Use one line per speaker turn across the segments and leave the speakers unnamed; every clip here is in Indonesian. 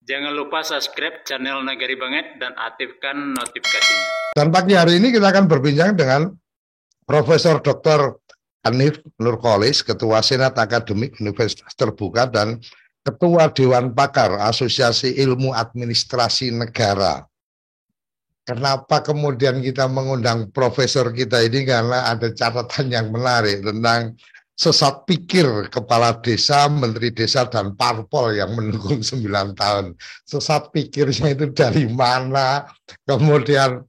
Jangan lupa subscribe channel Nagari Banget dan aktifkan notifikasinya.
Dan pagi hari ini kita akan berbincang dengan Profesor Dr. Hanif Nurkolis, Ketua Senat Akademik Universitas Terbuka dan Ketua Dewan Pakar Asosiasi Ilmu Administrasi Negara. Kenapa kemudian kita mengundang profesor kita ini? Karena ada catatan yang menarik tentang sesat pikir kepala desa, menteri desa, dan parpol yang mendukung 9 tahun. Sesat pikirnya itu dari mana? Kemudian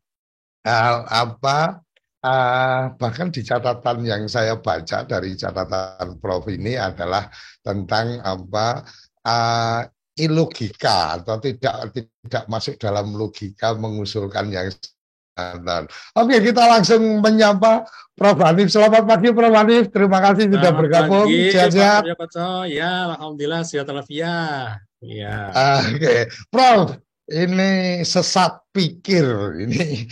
bahkan di catatan yang saya baca dari catatan Prof ini adalah tentang ilogika atau tidak masuk dalam logika mengusulkan yang standar. Oke, kita langsung menyapa Prof Hanif. Selamat pagi Prof Hanif, terima kasih sudah bergabung.
Sehat-sehat. Ya, alhamdulillah sehat walafiat. Ya.
Oke, Prof, ini sesat pikir ini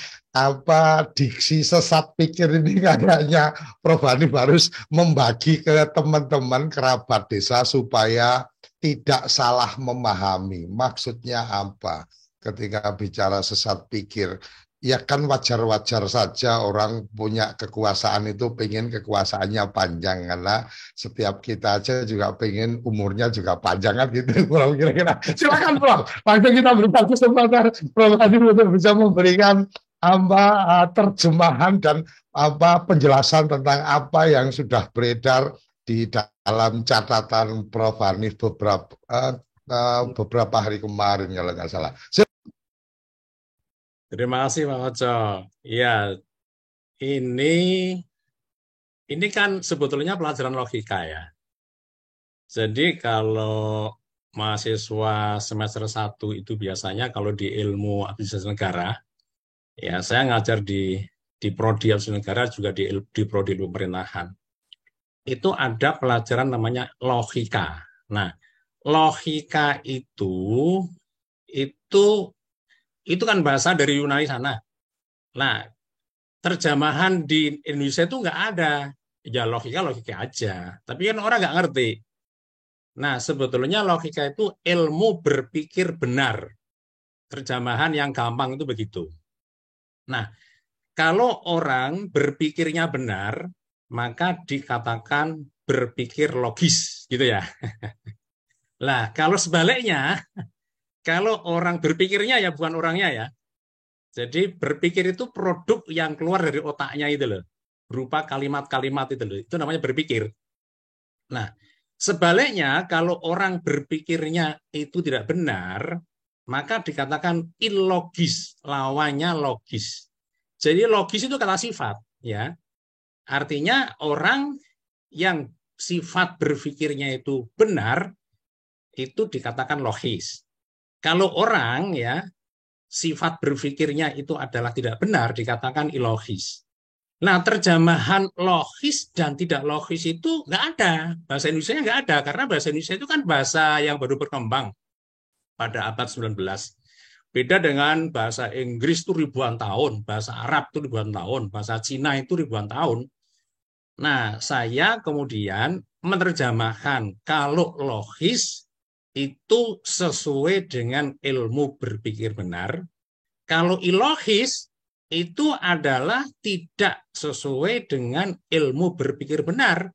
diksi sesat pikir ini kayaknya Prof Hanif harus membagi ke teman-teman kerabat desa supaya tidak salah memahami maksudnya apa ketika bicara sesat pikir. Ya kan wajar-wajar saja orang punya kekuasaan itu pengen kekuasaannya panjang, karena setiap kita aja juga pengen umurnya juga panjang kan gitu. Prof, kira-kira silakan Prof, langsung kita berikan kesempatan Prof Hanif untuk bisa memberikan terjemahan dan penjelasan tentang apa yang sudah beredar di dalam catatan Prof Hanif beberapa hari kemarin kalau nggak salah.
Terima kasih Pak Oco. Ya, ini kan sebetulnya pelajaran logika ya. Jadi kalau mahasiswa semester 1 itu biasanya kalau di ilmu administrasi negara, ya saya ngajar di prodi administrasi negara juga di prodi ilmu pemerintahan. Itu ada pelajaran namanya logika. Nah, logika itu kan bahasa dari Yunani sana. Nah, terjemahan di Indonesia itu nggak ada. Ya logika aja. Tapi kan orang nggak ngerti. Nah, sebetulnya logika itu ilmu berpikir benar. Terjemahan yang gampang itu begitu. Nah, kalau orang berpikirnya benar, maka dikatakan berpikir logis, gitu ya. Nah, kalau sebaliknya, kalau orang berpikirnya ya bukan orangnya ya. Jadi berpikir itu produk yang keluar dari otaknya itu loh. Berupa kalimat-kalimat itu loh. Itu namanya berpikir. Nah, sebaliknya kalau orang berpikirnya itu tidak benar, maka dikatakan illogis, lawannya logis. Jadi logis itu kata sifat, ya. Artinya orang yang sifat berpikirnya itu benar, itu dikatakan logis. Kalau orang ya sifat berpikirnya itu adalah tidak benar, dikatakan ilogis. Nah, terjemahan logis dan tidak logis itu nggak ada. Bahasa Indonesia nggak ada, karena bahasa Indonesia itu kan bahasa yang baru berkembang pada abad 19. Beda dengan bahasa Inggris itu ribuan tahun, bahasa Arab itu ribuan tahun, bahasa Cina itu ribuan tahun. Nah, saya kemudian menerjemahkan kalau logis itu sesuai dengan ilmu berpikir benar. Kalau ilogis itu adalah tidak sesuai dengan ilmu berpikir benar.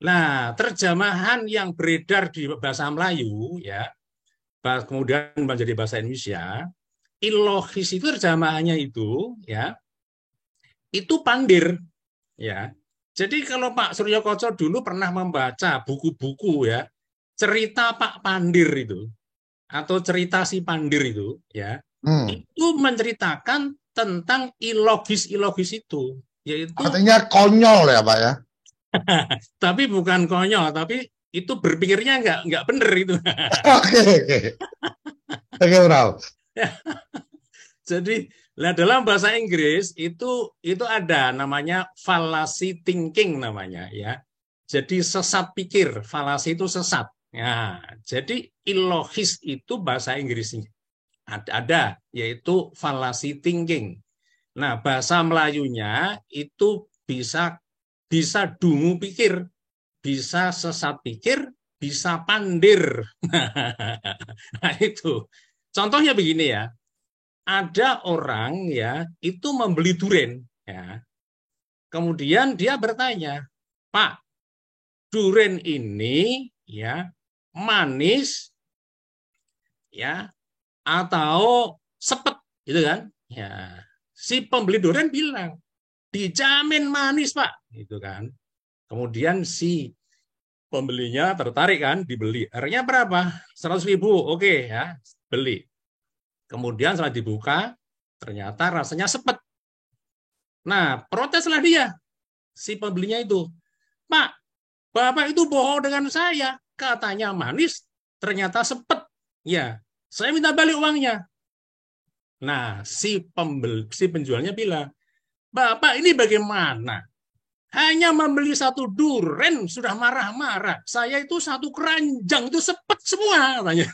Nah, terjemahan yang beredar di bahasa Melayu ya, kemudian menjadi bahasa Indonesia, ilogis itu terjemahannya itu ya, itu pandir ya. Jadi kalau Pak Suryo Koco dulu pernah membaca buku-buku ya, cerita Pak Pandir itu atau cerita si Pandir itu ya, itu menceritakan tentang ilogis itu, yaitu
artinya konyol ya Pak ya.
tapi bukan konyol, tapi itu berpikirnya nggak benar itu.
Oke, Bro.
Jadi dalam bahasa Inggris itu ada namanya fallacy thinking namanya ya. Jadi sesat pikir, fallacy itu sesat. Nah, jadi illogis itu bahasa Inggrisnya ada yaitu fallacy thinking. Nah, bahasa Melayunya itu bisa dungu pikir, bisa sesat pikir, bisa pandir. Nah, itu. Contohnya begini ya. Ada orang ya itu membeli duren ya. Kemudian dia bertanya, "Pak, duren ini ya manis ya atau sepet?" Gitu kan? Ya. Si pembeli duren bilang, "Dijamin manis, Pak." Gitu kan. Kemudian si pembelinya tertarik kan, dibeli. Harganya berapa? 100.000. Oke ya, beli. Kemudian setelah dibuka, ternyata rasanya sepet. Nah, proteslah dia, si pembelinya itu. "Pak, Bapak itu bohong dengan saya. Katanya manis, ternyata sepet. Ya, saya minta balik uangnya." Nah, si penjualnya bilang, "Bapak ini bagaimana? Hanya membeli satu duren sudah marah-marah. Saya itu satu keranjang itu sepet semua," katanya.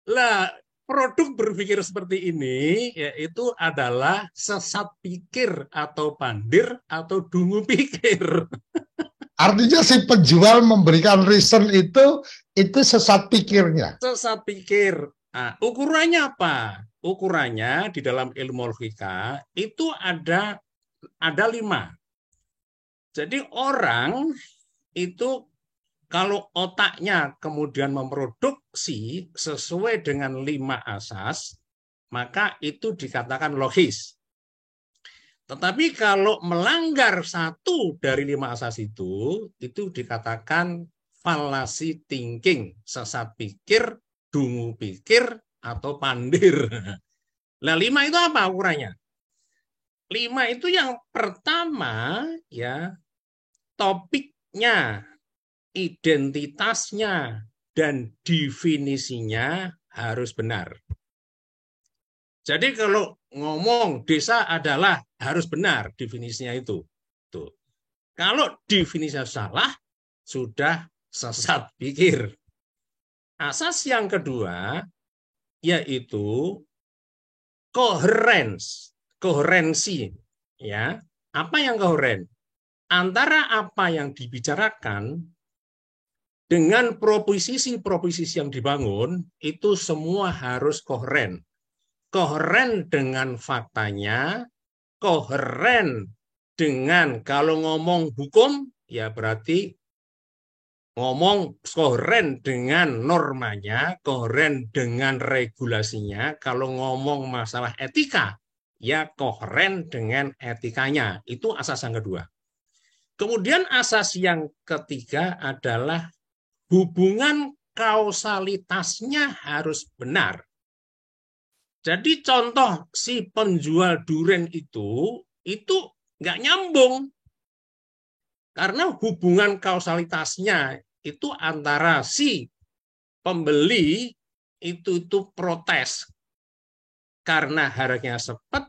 Lah, produk berpikir seperti ini yaitu adalah sesat pikir atau pandir atau dungu pikir.
Artinya si penjual memberikan reason itu sesat pikirnya.
Sesat pikir. Nah, ukurannya apa? Ukurannya di dalam ilmu logika itu ada 5. Jadi orang itu kalau otaknya kemudian memproduksi sesuai dengan 5 asas, maka itu dikatakan logis. Tetapi kalau melanggar satu dari 5 asas itu dikatakan fallacy thinking, sesat pikir, dungu pikir, atau pandir. Nah, 5 itu apa ukurannya? 5 itu yang pertama ya, topiknya, identitasnya, dan definisinya harus benar. Jadi kalau ngomong desa adalah harus benar definisinya itu. Tuh. Kalau definisinya salah, sudah sesat pikir. Asas yang kedua yaitu koherensi. Ya, apa yang koheren? Antara apa yang dibicarakan dengan proposisi-proposisi yang dibangun itu semua harus koheren. Koheren dengan faktanya, koheren dengan kalau ngomong hukum, ya berarti ngomong koheren dengan normanya, koheren dengan regulasinya. Kalau ngomong masalah etika, ya koheren dengan etikanya. Itu asas yang kedua. Kemudian asas yang ketiga adalah hubungan kausalitasnya harus benar. Jadi contoh si penjual duren itu nggak nyambung. Karena hubungan kausalitasnya itu antara si pembeli itu protes. Karena harganya sepet,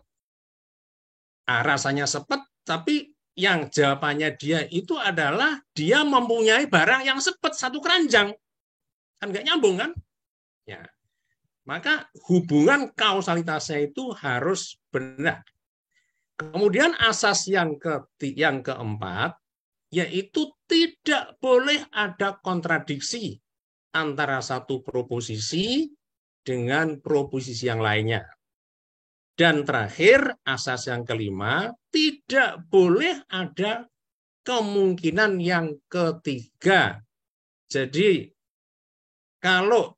rasanya sepet, tapi yang jawabannya dia itu adalah dia mempunyai barang yang sepet, satu keranjang. Kan nggak nyambung kan? Ya. Maka hubungan kausalitasnya itu harus benar. Kemudian asas yang keempat, yaitu tidak boleh ada kontradiksi antara satu proposisi dengan proposisi yang lainnya. Dan terakhir, asas yang kelima, tidak boleh ada kemungkinan yang ketiga. Jadi, kalau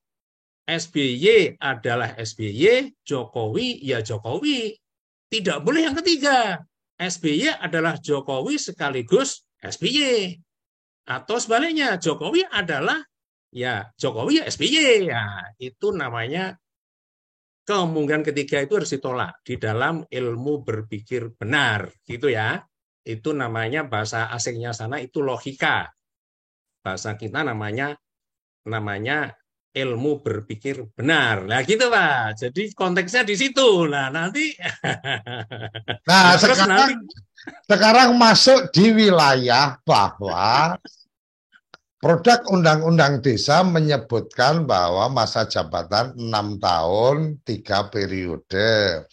SBY adalah SBY, Jokowi ya Jokowi. Tidak boleh yang ketiga. SBY adalah Jokowi sekaligus SBY. Atau sebaliknya, Jokowi adalah ya Jokowi ya SBY. Ya, itu namanya kemungkinan ketiga itu harus ditolak di dalam ilmu berpikir benar. Gitu ya. Itu namanya bahasa asingnya sana itu logika. Bahasa kita namanya ilmu berpikir benar. Nah gitu Pak. Jadi konteksnya di situ. Nah nanti
Nah,
terus
sekarang masuk di wilayah bahwa produk Undang-Undang Desa menyebutkan bahwa masa jabatan 6 tahun, 3 periode.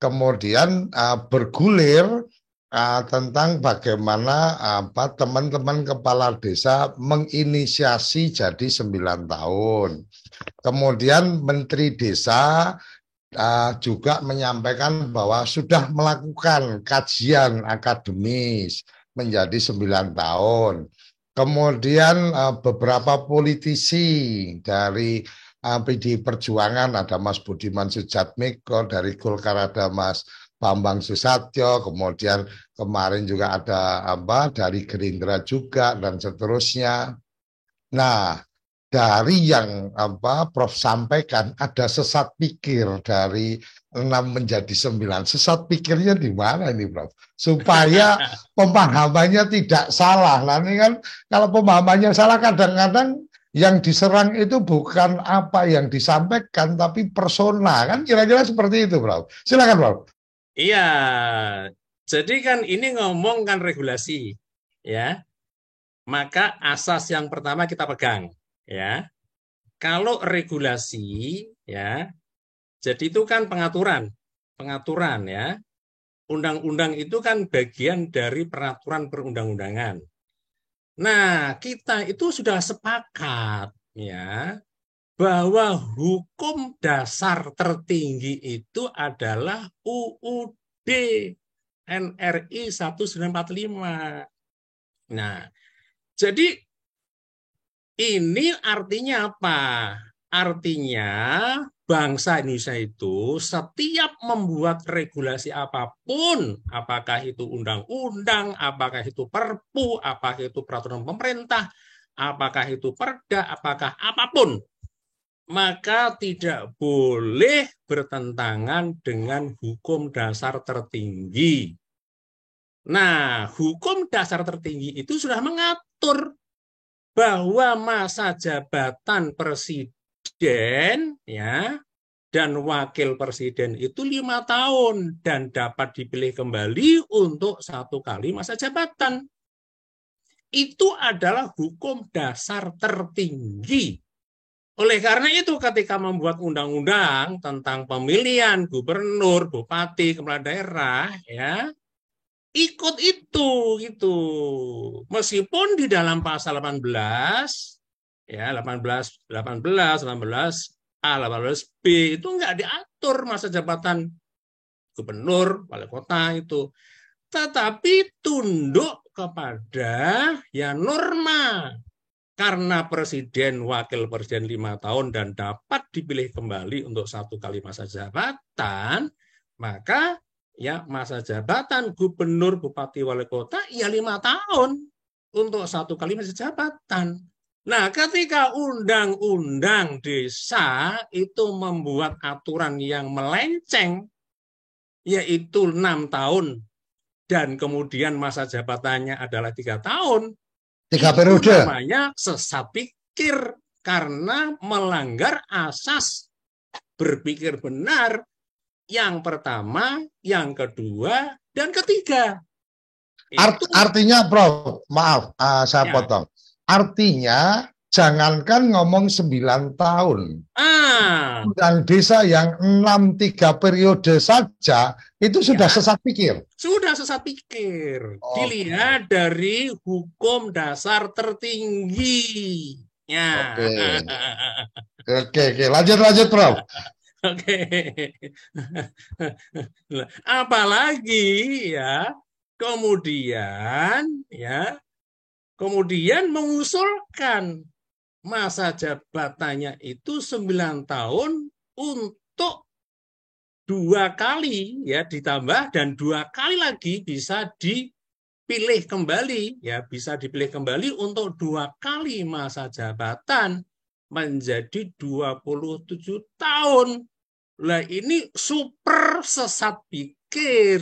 Kemudian bergulir tentang bagaimana teman-teman kepala desa menginisiasi jadi 9 tahun. Kemudian Menteri Desa juga menyampaikan bahwa sudah melakukan kajian akademis menjadi 9 tahun. Kemudian beberapa politisi dari PDI Perjuangan, ada Mas Budiman Sujatmiko, dari Golkar ada Mas Bambang Susatyo, kemudian kemarin juga ada dari Gerindra juga, dan seterusnya. Nah, dari yang Prof sampaikan, ada sesat pikir dari 6 menjadi 9. Sesat pikirnya di mana ini, Prof? Supaya pemahamannya tidak salah. Nah, ini kan kalau pemahamannya salah, kadang-kadang yang diserang itu bukan apa yang disampaikan, tapi persona. Kan kira-kira seperti itu, Prof. Silakan, Prof.
Iya, jadi kan ini ngomong kan regulasi, ya. Maka asas yang pertama kita pegang, ya. Kalau regulasi, ya, jadi itu kan pengaturan ya. Undang-undang itu kan bagian dari peraturan perundang-undangan. Nah, kita itu sudah sepakat, ya, bahwa hukum dasar tertinggi itu adalah UUD NRI 1945. Nah, jadi ini artinya apa? Artinya bangsa Indonesia itu setiap membuat regulasi apapun, apakah itu undang-undang, apakah itu perpu, apakah itu peraturan pemerintah, apakah itu perda, apakah apapun, maka tidak boleh bertentangan dengan hukum dasar tertinggi. Nah, hukum dasar tertinggi itu sudah mengatur bahwa masa jabatan presiden, ya, dan wakil presiden itu 5 tahun dan dapat dipilih kembali untuk 1 kali masa jabatan. Itu adalah hukum dasar tertinggi. Oleh karena itu, ketika membuat undang-undang tentang pemilihan gubernur, bupati, kepala daerah, ya, ikut itu gitu. Meskipun di dalam pasal 18, ya, 18, 18A, 18B itu enggak diatur masa jabatan gubernur, wali kota itu. Tetapi tunduk kepada ya norma. Karena presiden, wakil presiden 5 tahun dan dapat dipilih kembali untuk 1 kali masa jabatan, maka ya masa jabatan gubernur, bupati, wali kota ya 5 tahun untuk 1 kali masa jabatan. Nah, ketika undang-undang desa itu membuat aturan yang melenceng, yaitu 6 tahun dan kemudian masa jabatannya adalah 3 tahun,
3 periode.
Itu namanya sesat pikir karena melanggar asas berpikir benar yang pertama, yang kedua, dan ketiga.
Artinya, Prof, maaf, saya potong. Artinya, jangankan ngomong 9 tahun. Undang desa yang 6-3 periode saja, itu sudah sesat pikir.
Sudah sesat pikir. Dilihat dari hukum dasar tertinggi. Ya.
Oke. Lanjut, Prof.
Oke. Apalagi ya, kemudian mengusulkan masa jabatannya itu 9 tahun untuk 2 kali ya ditambah dan 2 kali lagi bisa dipilih kembali ya, bisa dipilih kembali untuk 2 kali masa jabatan menjadi 27 tahun. Lah ini super sesat pikir.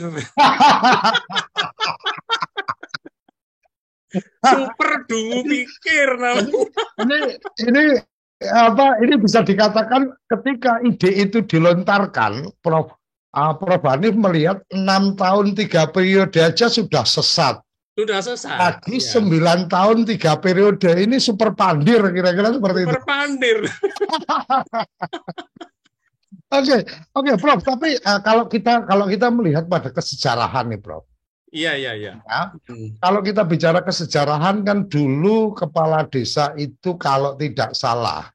Super dungu pikir namanya.
Ini bisa dikatakan ketika ide itu dilontarkan, Prof Hanif melihat 6 tahun 3 periode aja sudah sesat.
Sudah sesat.
Lagi ya. 9 tahun 3 periode ini super pandir, kira-kira seperti itu.
Super pandir.
Oke, Prof. Tapi kalau kita melihat pada kesejarahan nih, Prof.
Iya, iya, iya.
Ya.
Hmm.
Kalau kita bicara kesejarahan kan dulu kepala desa itu kalau tidak salah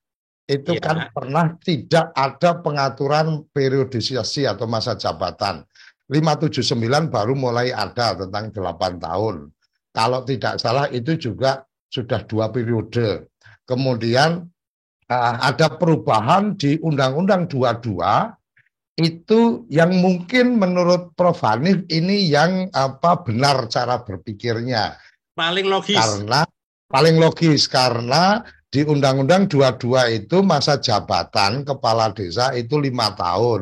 itu kan
Iya,
pernah tidak ada pengaturan periodisasi atau masa jabatan. 579 baru mulai ada tentang 8 tahun. Kalau tidak salah itu juga sudah 2 periode. Kemudian ada perubahan di Undang-Undang 22 itu yang mungkin menurut Prof. Hanif ini yang benar cara berpikirnya
paling logis.
karena paling logis karena di Undang-Undang 22 itu masa jabatan kepala desa itu 5 tahun.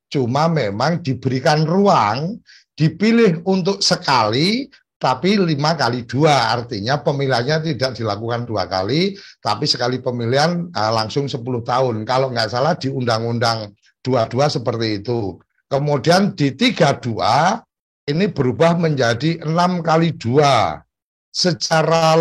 Cuma memang diberikan ruang dipilih untuk sekali tapi 5 kali 2 artinya pemilihannya tidak dilakukan 2 kali tapi sekali pemilihan langsung 10 tahun. Kalau nggak salah di Undang-Undang 22 seperti itu. Kemudian di 32 ini berubah menjadi 6 kali 2 secara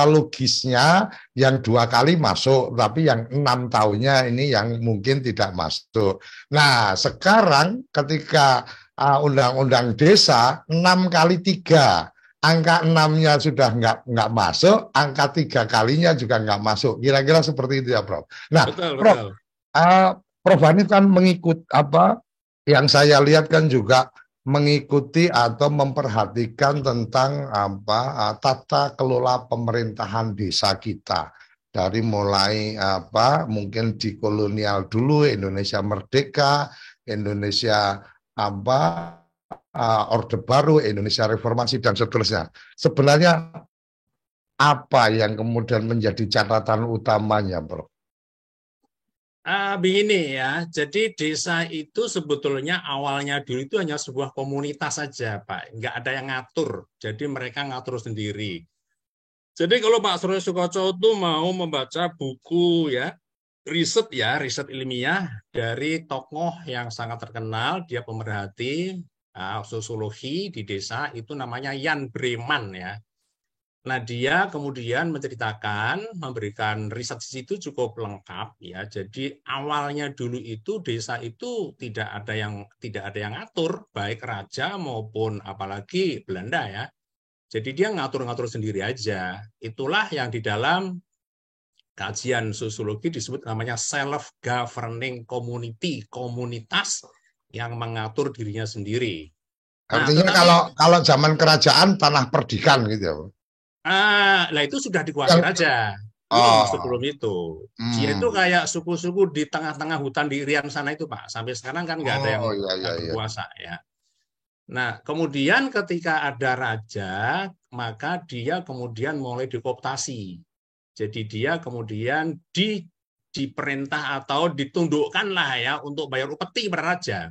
logisnya yang 2 kali masuk, tapi yang 6 tahunnya ini yang mungkin tidak masuk. Nah, sekarang ketika undang-undang desa 6 kali 3, angka 6-nya sudah nggak masuk, angka 3 kalinya juga nggak masuk. Kira-kira seperti itu ya, Prof. Nah,
Betul,
Prof,
betul.
Prof Hanif kan mengikut yang saya lihat kan juga mengikuti atau memperhatikan tentang tata kelola pemerintahan desa kita dari mulai mungkin di kolonial dulu Indonesia merdeka, Indonesia apa Orde Baru, Indonesia Reformasi dan seterusnya. Sebenarnya apa yang kemudian menjadi catatan utamanya, Bro?
Begini ya, jadi desa itu sebetulnya awalnya dulu itu hanya sebuah komunitas saja, Pak. Nggak ada yang ngatur, jadi mereka ngatur sendiri. Jadi kalau Pak Surya Sukoco itu mau membaca buku riset ilmiah dari tokoh yang sangat terkenal, dia pemerhati sosiologi di desa, itu namanya Jan Breman ya. Nah, dia kemudian menceritakan, memberikan riset di situ cukup lengkap ya. Jadi awalnya dulu itu desa itu tidak ada yang atur, baik raja maupun apalagi Belanda ya. Jadi dia ngatur-ngatur sendiri aja. Itulah yang di dalam kajian sosiologi disebut namanya self-governing community, komunitas yang mengatur dirinya sendiri. Nah,
Artinya
tetapi
kalau zaman kerajaan tanah perdikan gitu ya.
Nah, itu sudah dikuasai
Yang
raja. Belum
oh,
sebelum itu. Dia itu
hmm.
kayak suku-suku di tengah-tengah hutan di Irian sana itu, Pak. Sampai sekarang kan nggak ada yang
Oh iya iya iya.
berkuasa ya. Nah, kemudian ketika ada raja, maka dia kemudian mulai dikooptasi. Jadi dia kemudian diperintah atau ditundukkan lah ya untuk bayar upeti pada raja.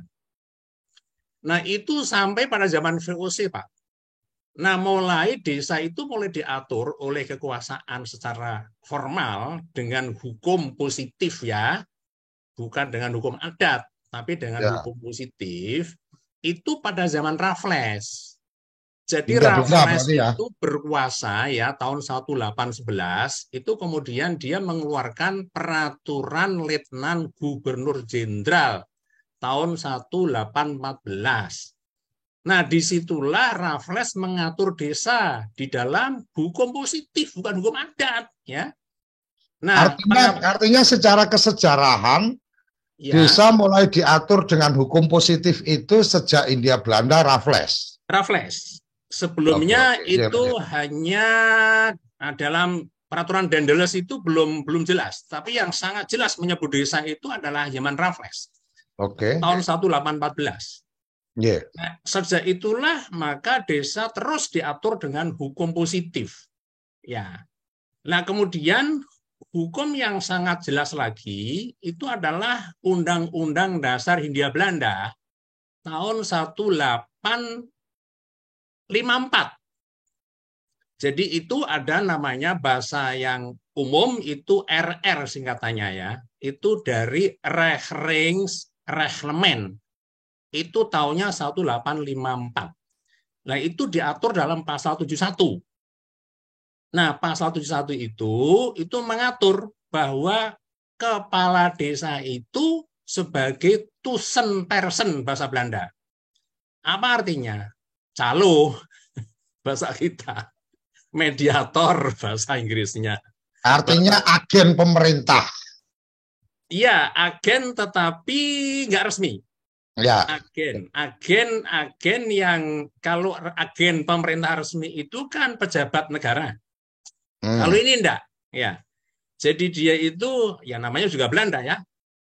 Nah, itu sampai pada zaman VOC, Pak. Nah, mulai desa itu mulai diatur oleh kekuasaan secara formal dengan hukum positif ya, bukan dengan hukum adat, tapi dengan
Ya.
hukum positif, itu pada zaman Raffles. Jadi
Hindia Belanda
Raffles
berarti ya.
itu berkuasa ya tahun 1811, itu kemudian dia mengeluarkan peraturan Letnan Gubernur Jenderal tahun 1814. Nah, disitulah Raffles mengatur desa di dalam hukum positif, bukan hukum adat, ya. Nah,
Artinya secara kesejarahan
ya,
desa mulai diatur dengan hukum positif itu sejak Hindia Belanda Raffles.
Raffles.
Oke
Sebelumnya
oke. Ya,
itu
ya.
hanya dalam peraturan Daendels itu belum jelas, tapi yang sangat jelas menyebut desa itu adalah zaman Raffles
Oke.
tahun 1814.
Ya.
Nah, sejak itulah maka desa terus diatur dengan hukum positif. Ya. Nah, kemudian hukum yang sangat jelas lagi itu adalah Undang-Undang Dasar Hindia Belanda tahun 1854. Jadi itu ada namanya bahasa yang umum itu RR singkatannya ya. Itu dari Reglement. Itu tahunnya 1854. Nah, itu diatur dalam pasal 71. Nah, pasal 71 itu mengatur bahwa kepala desa itu sebagai Tussenperson bahasa Belanda. Apa artinya? calo bahasa kita, mediator bahasa Inggrisnya.
Artinya agen pemerintah.
Iya, agen tetapi nggak resmi.
Ya.
Agen yang kalau agen pemerintah resmi itu kan pejabat negara. Kalau ini enggak, ya. Jadi dia itu ya namanya juga Belanda ya,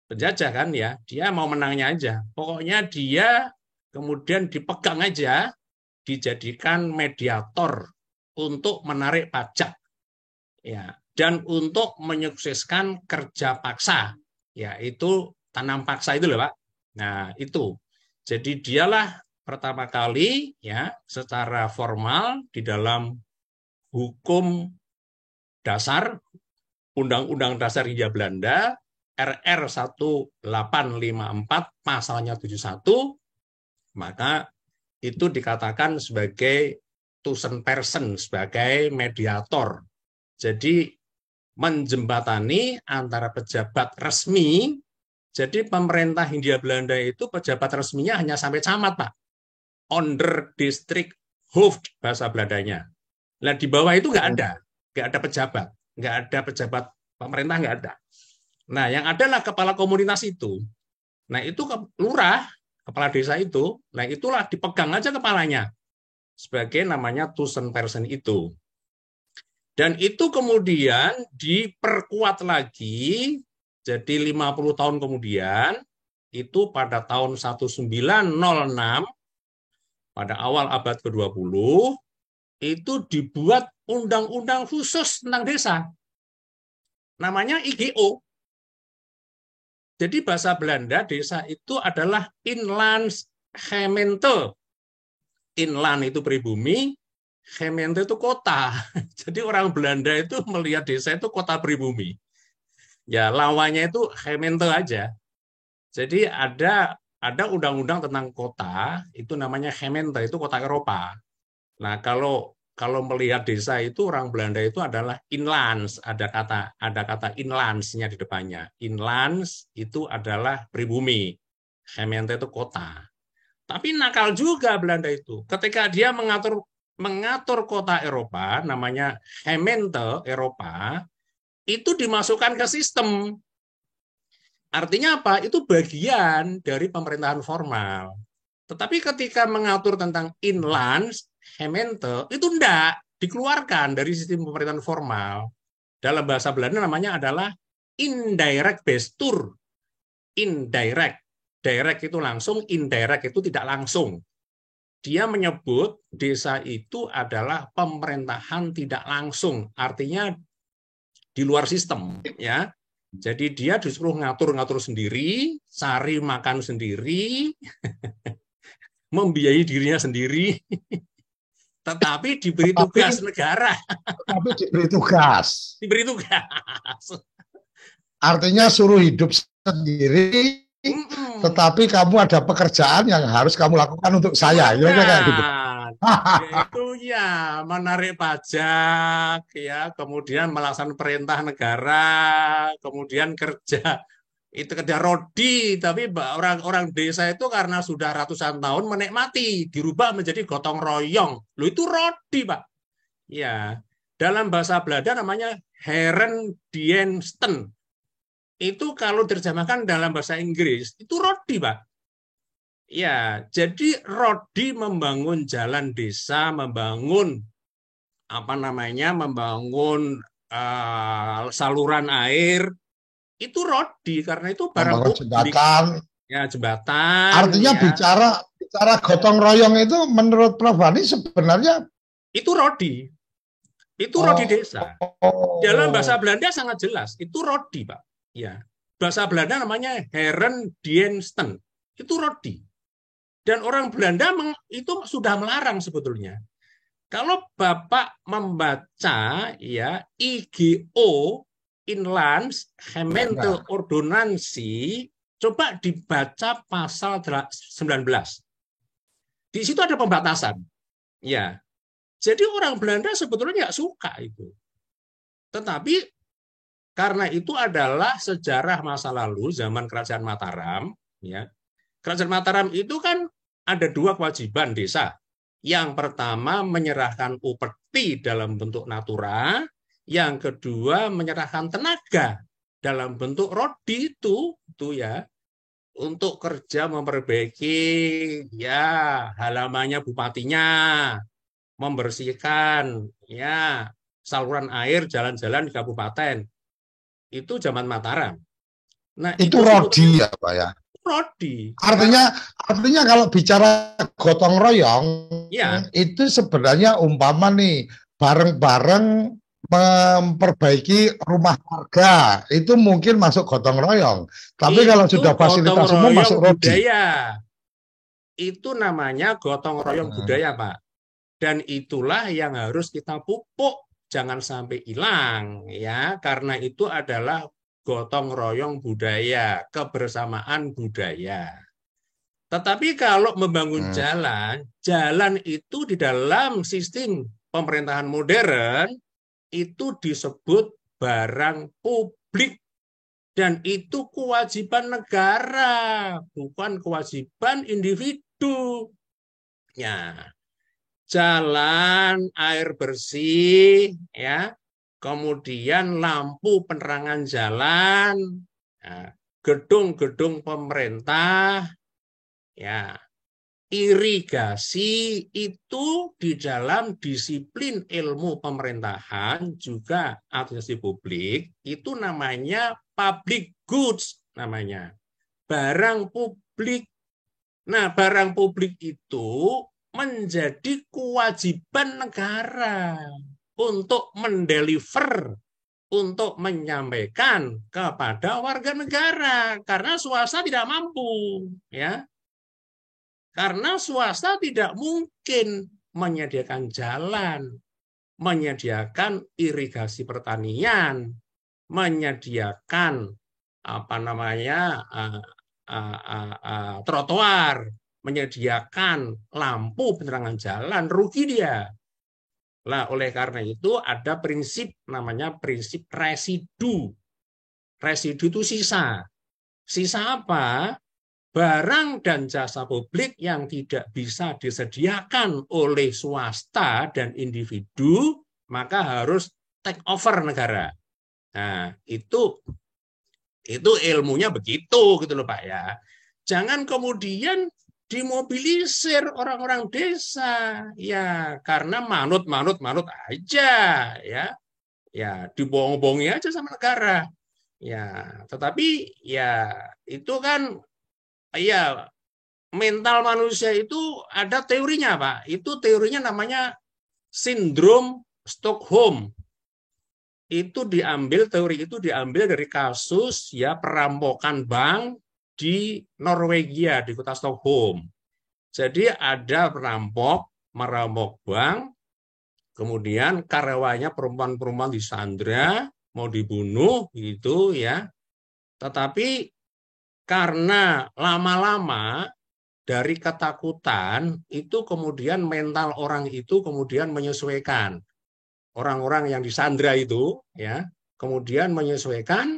penjajah kan ya. Dia mau menangnya aja. Pokoknya dia kemudian dipegang aja, dijadikan mediator untuk menarik pajak, ya, dan untuk menyukseskan kerja paksa, yaitu tanam paksa itu loh Pak. Nah itu, jadi dialah pertama kali ya secara formal di dalam hukum dasar Undang-Undang Dasar Hindia Belanda RR 1854 pasalnya 71, maka itu dikatakan sebagai tussenperson, sebagai mediator. Jadi menjembatani antara pejabat resmi. Jadi pemerintah Hindia Belanda itu pejabat resminya hanya sampai camat, Pak. Onder district hoofd bahasa Belandanya. Nah di bawah itu nggak ada pejabat, nggak ada pejabat pemerintah, nggak ada. Nah yang adalah kepala komunitas itu. Nah itu lurah, kepala desa itu. Nah itulah dipegang aja kepalanya sebagai namanya tussenperson itu. Dan itu kemudian diperkuat lagi. Jadi 50 tahun kemudian, itu pada tahun 1906, pada awal abad ke-20, itu dibuat undang-undang khusus tentang desa. Namanya IGO. Jadi bahasa Belanda, desa itu adalah inlandsgemeente. Inland itu pribumi, gemeente itu kota. Jadi orang Belanda itu melihat desa itu kota pribumi. Ya lawannya itu gemeente aja. Jadi ada undang-undang tentang kota itu namanya gemeente, itu kota Eropa. Nah kalau melihat desa itu orang Belanda itu adalah inlands, ada kata inlandsnya di depannya. Inlands itu adalah pribumi, gemeente itu kota. Tapi nakal juga Belanda itu. Ketika dia mengatur kota Eropa, namanya gemeente Eropa, itu dimasukkan ke sistem. Artinya apa? Itu bagian dari pemerintahan formal. Tetapi ketika mengatur tentang inlands, gemeente, itu enggak dikeluarkan dari sistem pemerintahan formal. Dalam bahasa Belanda namanya adalah indirect bestuur. Indirect. Direct itu langsung, indirect itu tidak langsung. Dia menyebut desa itu adalah pemerintahan tidak langsung. Artinya di luar sistem, ya. Jadi dia disuruh ngatur-ngatur sendiri, cari makan sendiri, membiayai dirinya sendiri, tetapi diberi tugas negara.
Tapi diberi tugas.
Diberi tugas.
Artinya suruh hidup sendiri, tetapi kamu ada pekerjaan yang harus kamu lakukan untuk saya. Kayak gitu.
Yaitu ya menarik pajak, ya kemudian melaksanakan perintah negara, kemudian kerja rodi, tapi orang desa itu karena sudah ratusan tahun menikmati, dirubah menjadi gotong royong. Loh itu rodi, Pak. Ya, dalam bahasa Belanda namanya herendiensten. Itu kalau diterjemahkan dalam bahasa Inggris, itu rodi, Pak. Ya, jadi rodi membangun jalan desa, membangun saluran air, itu rodi karena itu barang publik.
Jembatan.
Ya, jembatan.
Artinya ya. bicara gotong royong itu menurut Prof. Bani sebenarnya
itu rodi. Itu rodi desa. Dalam bahasa Belanda sangat jelas, itu rodi, Pak. Ya. Bahasa Belanda namanya herendiensten. Itu rodi. Dan orang Belanda itu sudah melarang sebetulnya. Kalau Bapak membaca ya IGO, Inlandsgemeente Ordonnantie, coba dibaca pasal 19. Di situ ada pembatasan. Ya. Jadi orang Belanda sebetulnya nggak suka itu. Tetapi karena itu adalah sejarah masa lalu zaman Kerajaan Mataram, ya. Kerajaan Mataram itu kan ada dua kewajiban desa. Yang pertama menyerahkan upeti dalam bentuk natura, yang kedua menyerahkan tenaga dalam bentuk rodi itu ya, untuk kerja memperbaiki ya halamannya bupatinya, membersihkan ya saluran air jalan-jalan di kabupaten. Itu zaman Mataram. Nah,
Itu rodi ya Pak ya.
Rodi.
Artinya kalau bicara gotong royong
Ya.
itu sebenarnya umpama nih bareng-bareng memperbaiki rumah warga itu mungkin masuk gotong royong. Tapi kalau sudah fasilitas umum masuk rodi.
Budaya. Itu namanya gotong royong budaya, Pak. Dan itulah yang harus kita pupuk, jangan sampai hilang ya, karena itu adalah gotong royong budaya, kebersamaan budaya. Tetapi kalau membangun jalan itu di dalam sistem pemerintahan modern itu disebut barang publik. Dan itu kewajiban negara, bukan kewajiban individu. Ya, jalan, air bersih, ya, kemudian lampu penerangan jalan, gedung-gedung pemerintah, ya, irigasi itu di dalam disiplin ilmu pemerintahan juga administrasi publik itu namanya public goods, namanya barang publik. Nah, barang publik itu menjadi kewajiban negara untuk mendeliver, untuk menyampaikan kepada warga negara, karena swasta tidak mampu, ya. Karena swasta tidak mungkin menyediakan jalan, menyediakan irigasi pertanian, menyediakan trotoar, menyediakan lampu penerangan jalan, rugi dia. Nah, oleh karena itu ada prinsip namanya prinsip residu. Residu itu sisa. Sisa apa? Barang dan jasa publik yang tidak bisa disediakan oleh swasta dan individu, maka harus take over negara. Nah, itu ilmunya begitu gitu loh Pak ya. Jangan kemudian dimobilisir orang-orang desa ya karena manut aja ya. Ya, dibohong-bohongi aja sama negara. Ya, tetapi ya itu kan ya mental manusia itu ada teorinya Pak. Itu teorinya namanya sindrom Stockholm. Teori itu diambil dari kasus ya perampokan bank di Norwegia, di kota Stockholm. Jadi ada merampok bank, kemudian karyawannya perempuan-perempuan disandra, mau dibunuh gitu ya. Tetapi karena lama-lama dari ketakutan itu kemudian mental orang itu kemudian menyesuaikan. Orang-orang yang disandra itu ya kemudian menyesuaikan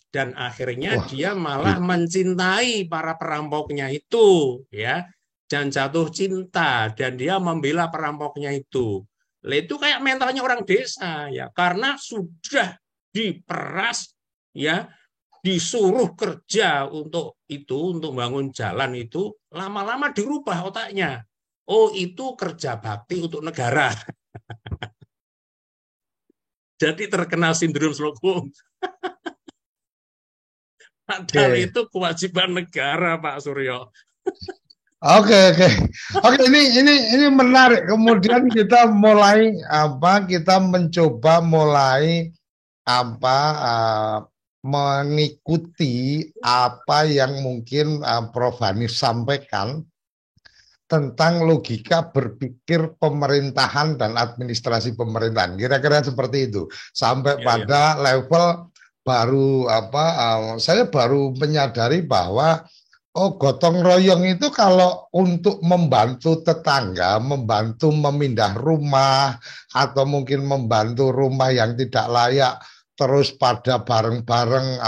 dan akhirnya dia malah mencintai para perampoknya itu ya dan jatuh cinta dan dia membela perampoknya itu. Itu kayak mentalnya orang desa ya karena sudah diperas ya disuruh kerja untuk bangun jalan itu lama-lama dirubah otaknya. Oh, itu kerja bakti untuk negara. Jadi terkena sindrom Stockholm. Padahal itu kewajiban negara, Pak Suryo.
Oke. Ini menarik. Kemudian kita mencoba mengikuti apa yang mungkin Prof. Hanif sampaikan tentang logika berpikir pemerintahan dan administrasi pemerintahan. Kira-kira seperti itu. Sampai pada level baru saya baru menyadari bahwa gotong royong itu kalau untuk membantu tetangga, membantu memindah rumah atau mungkin membantu rumah yang tidak layak terus pada bareng-bareng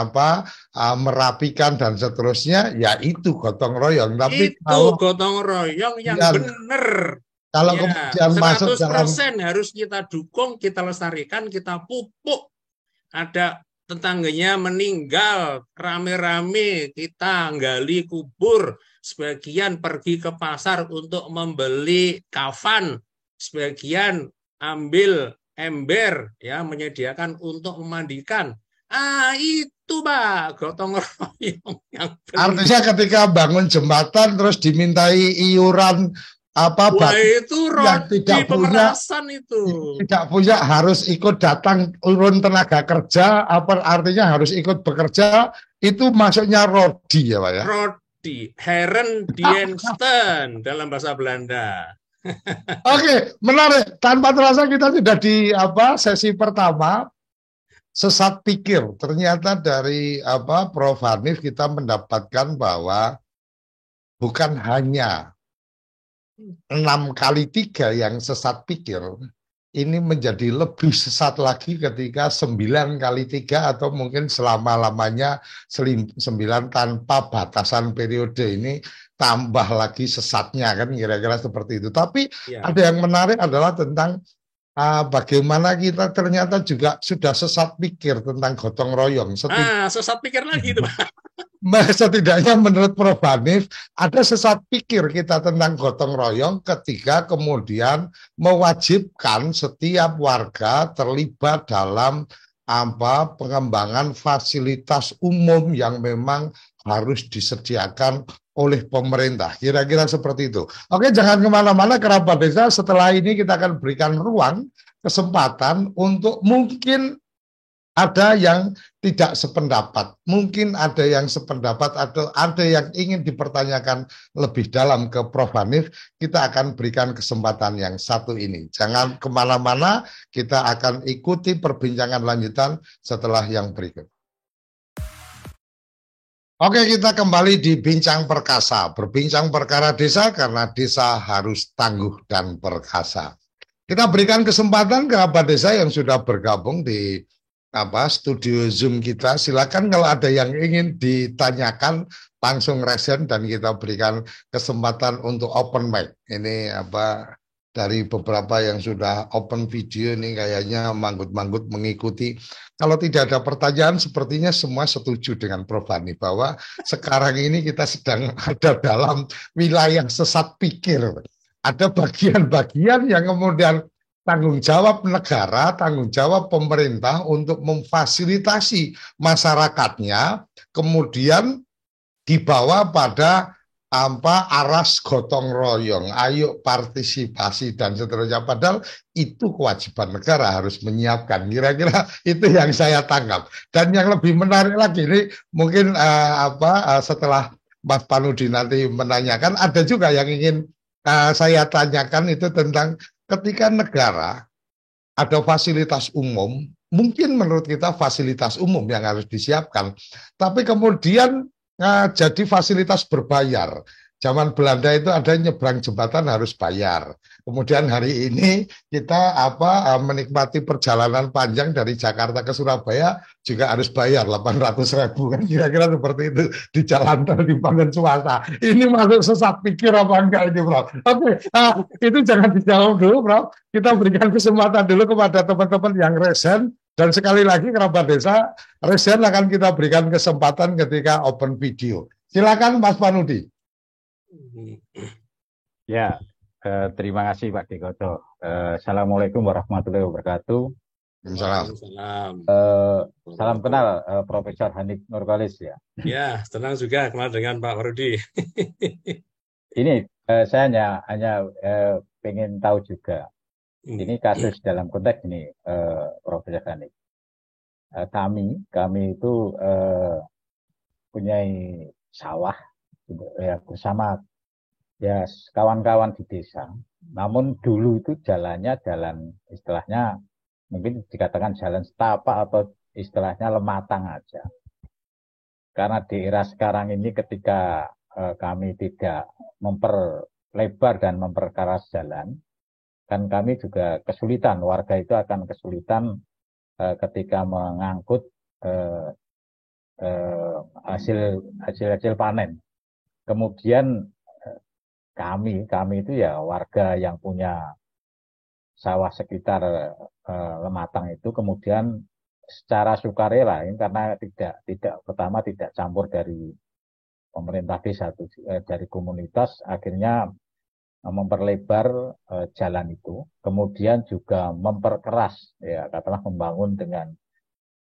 merapikan dan seterusnya, ya itu gotong royong. Tapi
itu gotong royong yang benar.
Kalau
Ya,
kemudian masuk dalam
100% harus kita dukung, kita lestarikan, kita pupuk. Ada tetangganya meninggal, rame-rame kita gali kubur, sebagian pergi ke pasar untuk membeli kafan, sebagian ambil ember ya menyediakan untuk memandikan. Itu Pak, gotong royong yang benar.
artinya ketika bangun jembatan terus dimintai iuran apa
Wah,
bagi
itu
yang
rodi pemerasan itu.
tidak punya harus ikut datang urun tenaga kerja apa artinya harus ikut bekerja itu masuknya rodi ya Pak ya.
Rodi, Herendiensten dalam bahasa Belanda.
Oke, menarik. Tanpa terasa kita sudah di sesi pertama sesat pikir. Ternyata dari Prof Hanif kita mendapatkan bahwa bukan hanya 6 kali 3 yang sesat pikir, ini menjadi lebih sesat lagi ketika 9 kali 3 atau mungkin selama-lamanya 9 tanpa batasan periode ini tambah lagi sesatnya kan kira-kira seperti itu. Tapi
Ya.
ada yang menarik adalah tentang bagaimana kita ternyata juga sudah sesat pikir tentang gotong royong.
Sesat pikir lagi itu Pak.
Setidaknya menurut Prof Hanif ada sesat pikir kita tentang gotong royong ketika kemudian mewajibkan setiap warga terlibat dalam pengembangan fasilitas umum yang memang harus disediakan oleh pemerintah. Kira-kira seperti itu. Oke, jangan kemana-mana kerabat desa. Setelah ini kita akan berikan ruang, kesempatan untuk mungkin ada yang tidak sependapat, mungkin ada yang sependapat atau ada yang ingin dipertanyakan lebih dalam ke Prof Hanif, kita akan berikan kesempatan yang satu ini. Jangan kemana-mana, kita akan ikuti perbincangan lanjutan setelah yang berikut. Oke, kita kembali di Bincang Perkasa, berbincang perkara desa karena desa harus tangguh dan perkasa. Kita berikan kesempatan ke kerabat desa yang sudah bergabung di studio Zoom kita. Silakan kalau ada yang ingin ditanyakan langsung resen dan kita berikan kesempatan untuk open mic. Ini dari beberapa yang sudah open video ini kayaknya manggut-manggut mengikuti. Kalau tidak ada pertanyaan sepertinya semua setuju dengan Prof Hanif bahwa sekarang ini kita sedang ada dalam wilayah sesat pikir. Ada bagian-bagian yang kemudian tanggung jawab negara, tanggung jawab pemerintah untuk memfasilitasi masyarakatnya, kemudian dibawa pada aras gotong royong, ayo partisipasi dan seterusnya. Padahal itu kewajiban negara harus menyiapkan. Kira-kira itu yang saya tangkap. Dan yang lebih menarik lagi ini mungkin setelah Mas Panudi nanti menanyakan, ada juga yang ingin saya tanyakan itu tentang ketika negara ada fasilitas umum, mungkin menurut kita fasilitas umum yang harus disiapkan, tapi kemudian jadi fasilitas berbayar. Zaman Belanda itu ada nyebrang jembatan harus bayar. Kemudian hari ini kita menikmati perjalanan panjang dari Jakarta ke Surabaya juga harus bayar 800.000 kan kira-kira seperti itu di jalan tol dibangun swasta. Ini masuk sesat pikir apa enggak ini, Prof? Oke, itu jangan dijawab dulu, Prof. Kita berikan kesempatan dulu kepada teman-teman yang resen. Dan sekali lagi kerabat desa, resen akan kita berikan kesempatan ketika open video. Silakan Mas Panudi.
Ya, terima kasih Pak Dekoto. Assalamualaikum warahmatullahi wabarakatuh.
Salam.
Salam kenal Profesor Hanif Nurkolis ya.
Ya, tenang juga kenal dengan Pak Rudi.
Ini saya hanya pengen tahu juga. Ini kasus dalam konteks ini Profesor Hanif. Kami itu punya sawah ya, bersama ya kawan-kawan di desa. Namun dulu itu jalannya jalan istilahnya mungkin dikatakan jalan setapak atau istilahnya lematang aja. Karena di era sekarang ini ketika kami tidak memperlebar dan memperkeras jalan, kan kami juga kesulitan, warga itu akan kesulitan ketika mengangkut hasil panen. Kemudian kami itu ya warga yang punya sawah sekitar Lematang itu kemudian secara sukarela ini karena pertama tidak campur dari pemerintah desa dari komunitas akhirnya memperlebar jalan itu, kemudian juga memperkeras ya katakanlah membangun dengan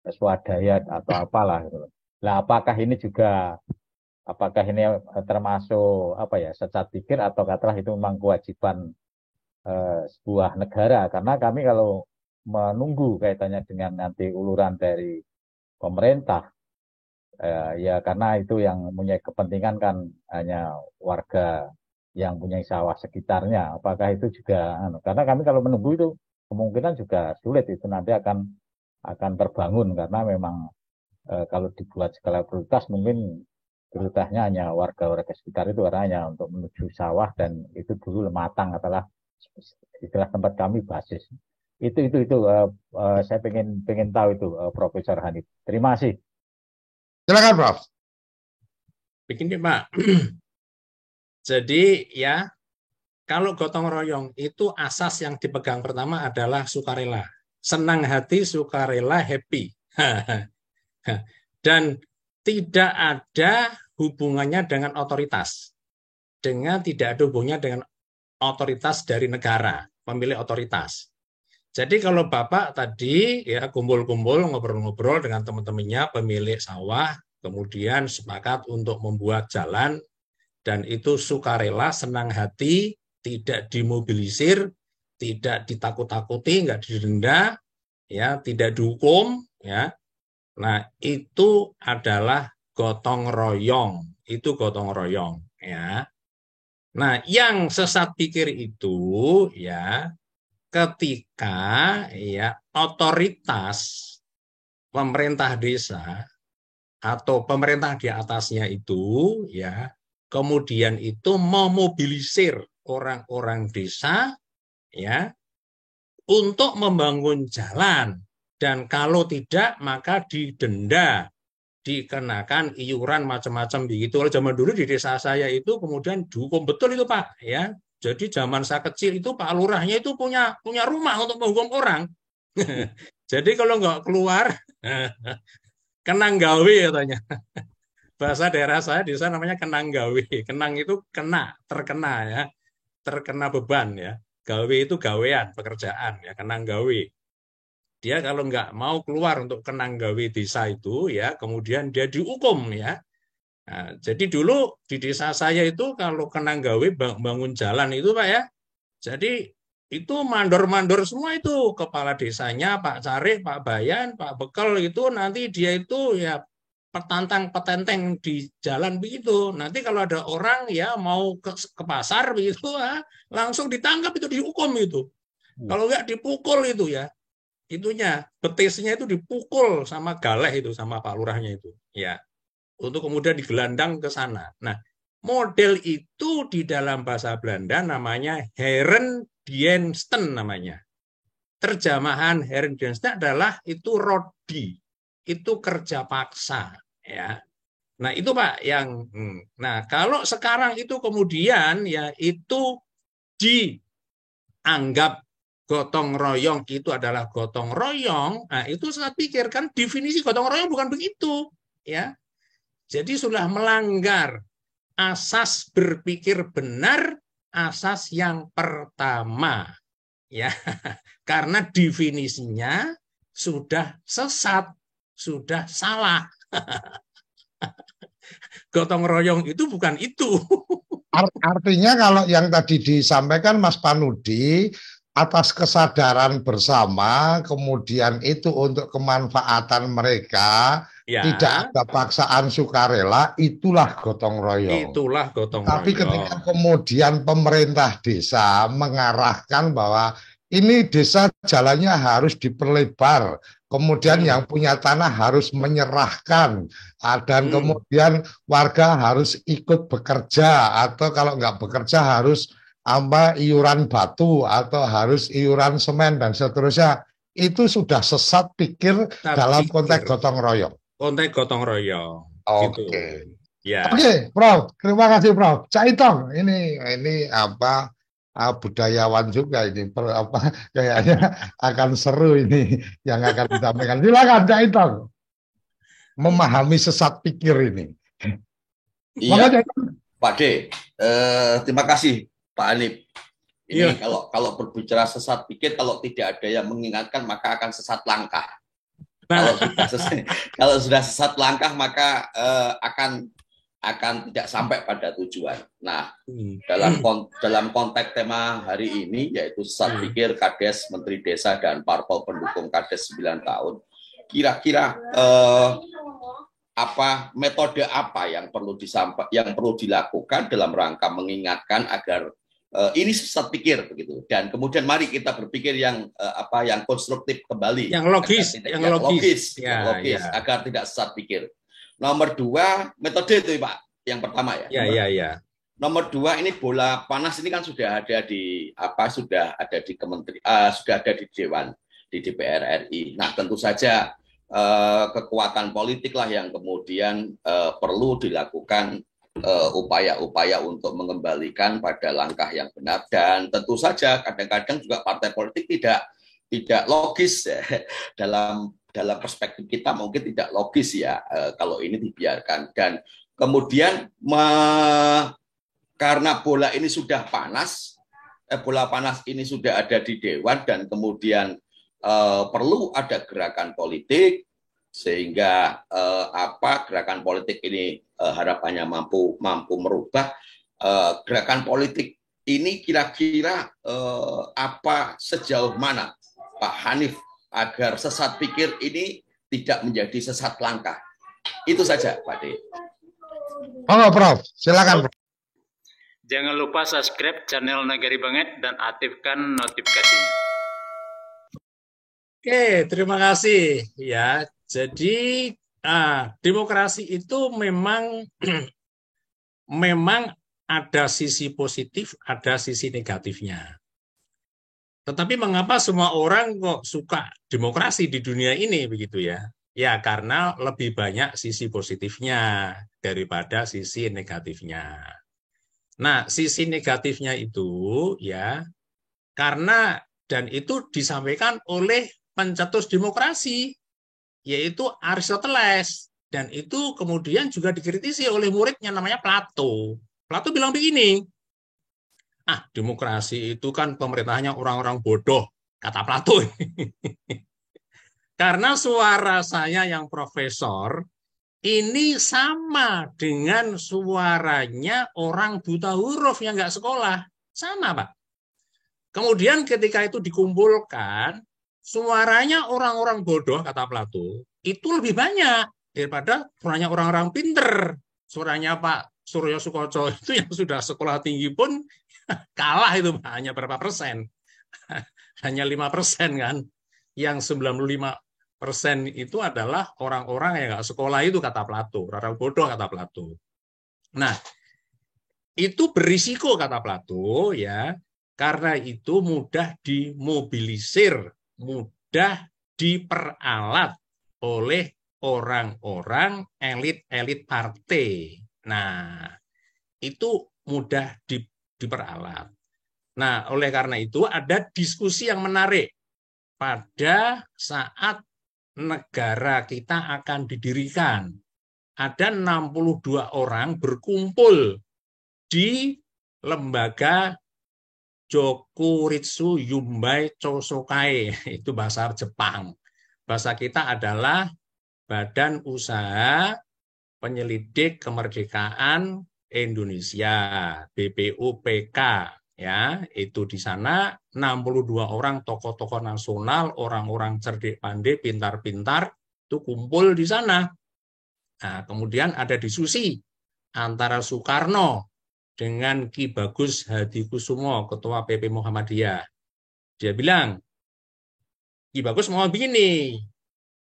swadaya atau apalah gitu. Nah, apakah ini termasuk apa ya sesat pikir atau katakanlah itu memang kewajiban sebuah negara, karena kami kalau menunggu kaitannya dengan nanti uluran dari pemerintah ya karena itu yang punya kepentingan kan hanya warga yang punya sawah sekitarnya, apakah itu juga karena kami kalau menunggu itu kemungkinan juga sulit itu nanti akan terbangun karena memang kalau dibuat skala prioritas mungkin prioritasnya hanya warga-warga sekitar itu hanya untuk menuju sawah dan itu dulu Lematang adalah istilah tempat kami basis. Itu saya pengen tahu itu Profesor Hanif. Terima kasih.
Silakan Prof.
Begini Pak. Jadi ya kalau gotong royong itu asas yang dipegang pertama adalah sukarela. Senang hati, sukarela, happy. Dan tidak ada hubungannya dengan otoritas. Tidak ada hubungannya dengan otoritas dari negara, pemilik otoritas. Jadi kalau Bapak tadi ya kumpul-kumpul ngobrol-ngobrol dengan teman-temannya pemilik sawah, kemudian sepakat untuk membuat jalan dan itu sukarela, senang hati, tidak dimobilisir, tidak ditakut-takuti, nggak didenda, ya, tidak dihukum, ya. Nah, itu adalah gotong royong. Itu gotong royong, ya. Nah, yang sesat pikir itu ya ketika ya otoritas pemerintah desa atau pemerintah di atasnya itu ya kemudian itu memobilisir orang-orang desa ya untuk membangun jalan dan kalau tidak maka didenda, dikenakan iuran macam-macam begitu. Kalau zaman dulu di desa saya itu kemudian dihukum betul itu Pak ya. Jadi zaman saya kecil itu Pak Lurahnya itu punya rumah untuk menghukum orang. Jadi kalau nggak keluar kenang gawe katanya. Bahasa daerah saya di sana namanya kenang gawe. Kenang itu terkena ya. Terkena beban ya. Gawe itu gawean, pekerjaan ya, kenang gawe. Dia kalau nggak mau keluar untuk kenang gawe desa itu ya, kemudian dia dihukum ya. Nah, jadi dulu di desa saya itu kalau kenang gawe bangun jalan itu Pak ya. Jadi itu mandor-mandor semua itu kepala desanya Pak Carik, Pak Bayan, Pak Bekal itu nanti dia itu ya petenteng di jalan begitu. Nanti kalau ada orang ya mau ke pasar begitu langsung ditangkap itu dihukum itu. Kalau nggak dipukul itu ya. Itunya betisnya itu dipukul sama galeh itu sama Pak Lurahnya itu ya untuk kemudian digelandang ke sana. Nah, model itu di dalam bahasa Belanda namanya Herendiensten namanya. Terjemahan Herendiensten adalah itu rodi, itu kerja paksa ya. Nah, itu Pak yang nah, kalau sekarang itu kemudian ya itu dianggap gotong royong itu adalah gotong royong. Nah, itu saya pikir kan definisi gotong royong bukan begitu, ya. Jadi sudah melanggar asas berpikir benar, asas yang pertama, ya. Karena definisinya sudah sesat, sudah salah. Gotong royong itu bukan itu.
Artinya kalau yang tadi disampaikan Mas Panudi atas kesadaran bersama, kemudian itu untuk kemanfaatan mereka, ya. Tidak ada paksaan sukarela, itulah gotong royong.
Itulah gotong
Tapi
royong.
ketika kemudian pemerintah desa mengarahkan bahwa ini desa jalannya harus diperlebar, kemudian yang punya tanah harus menyerahkan, dan kemudian warga harus ikut bekerja, atau kalau nggak bekerja harus iuran batu atau harus iuran semen dan seterusnya, itu sudah sesat pikir dalam konteks gotong royong.
Konteks gotong royong.
Oke.
Gitu. Ya.
Oke, Prof. Terima kasih, Prof. Cak Itong, ini apa budayawan juga ini kayaknya akan seru ini yang akan disampaikan. Silakan, Cak Itong, memahami sesat pikir ini.
Iya,
Makanya
Pak D. Terima kasih, Pak Anip. Ini
Iya.
kalau berbicara sesat pikir, kalau tidak ada yang mengingatkan, maka akan sesat langkah.
Nah,
Kalau sudah sesat langkah, maka akan tidak sampai pada tujuan. Nah, dalam konteks tema hari ini, yaitu sesat pikir Kades, Menteri Desa, dan parpol pendukung Kades 9 tahun, kira-kira metode apa yang perlu dilakukan dalam rangka mengingatkan agar ini sesat pikir begitu, dan kemudian mari kita berpikir yang konstruktif kembali,
yang logis,
agar tidak sesat pikir. Nomor 2 metode itu Pak, yang pertama ya.
Ya.
Nomor 2 ini bola panas ini kan sudah ada di sudah ada di Dewan, di DPR RI. Nah tentu saja kekuatan politik lah yang kemudian perlu dilakukan upaya-upaya untuk mengembalikan pada langkah yang benar, dan tentu saja kadang-kadang juga partai politik tidak logis ya. Dalam perspektif kita mungkin tidak logis ya kalau ini dibiarkan, dan kemudian karena bola ini sudah panas, bola panas ini sudah ada di Dewan, dan kemudian perlu ada gerakan politik sehingga gerakan politik ini harapannya mampu merubah gerakan politik ini. Kira-kira sejauh mana Pak Hanif agar sesat pikir ini tidak menjadi sesat langkah? Itu saja Pak D.
Prof, silakan.
Jangan lupa subscribe channel Nagari Banget dan aktifkan notifikasinya.
Oke, terima kasih ya. Jadi demokrasi itu memang ada sisi positif, ada sisi negatifnya. Tetapi mengapa semua orang kok suka demokrasi di dunia ini begitu ya? Ya karena lebih banyak sisi positifnya daripada sisi negatifnya. Nah, sisi negatifnya itu ya karena, dan itu disampaikan oleh pencetus demokrasi, yaitu Aristoteles, dan itu kemudian juga dikritisi oleh muridnya namanya Plato. Plato bilang begini, demokrasi itu kan pemerintahnya orang-orang bodoh, kata Plato. Karena suara saya yang profesor ini sama dengan suaranya orang buta huruf yang nggak sekolah, sama Pak. Kemudian ketika itu dikumpulkan, suaranya orang-orang bodoh, kata Plato, itu lebih banyak daripada suaranya orang-orang pinter. Suaranya Pak Suryo Sukoco itu yang sudah sekolah tinggi pun kalah itu Pak, hanya berapa persen? Hanya 5% kan. Yang 95% itu adalah orang-orang yang nggak sekolah itu, kata Plato. Orang bodoh, kata Plato. Nah, itu berisiko, kata Plato, ya, karena itu mudah dimobilisir, mudah diperalat oleh orang-orang elit-elit partai. Nah, itu mudah diperalat. Nah, oleh karena itu ada diskusi yang menarik pada saat negara kita akan didirikan. Ada 62 orang berkumpul di lembaga Jokuritsu Yumbai Chosokai, itu bahasa Jepang. Bahasa kita adalah Badan Usaha Penyelidik Kemerdekaan Indonesia, BPUPK, ya, itu di sana 62 orang tokoh-tokoh nasional, orang-orang cerdik pandai, pintar-pintar itu kumpul di sana. Nah, kemudian ada diskusi antara Soekarno dengan Ki Bagus Hadikusumo, Ketua PP Muhammadiyah. Dia bilang, Ki Bagus mau begini,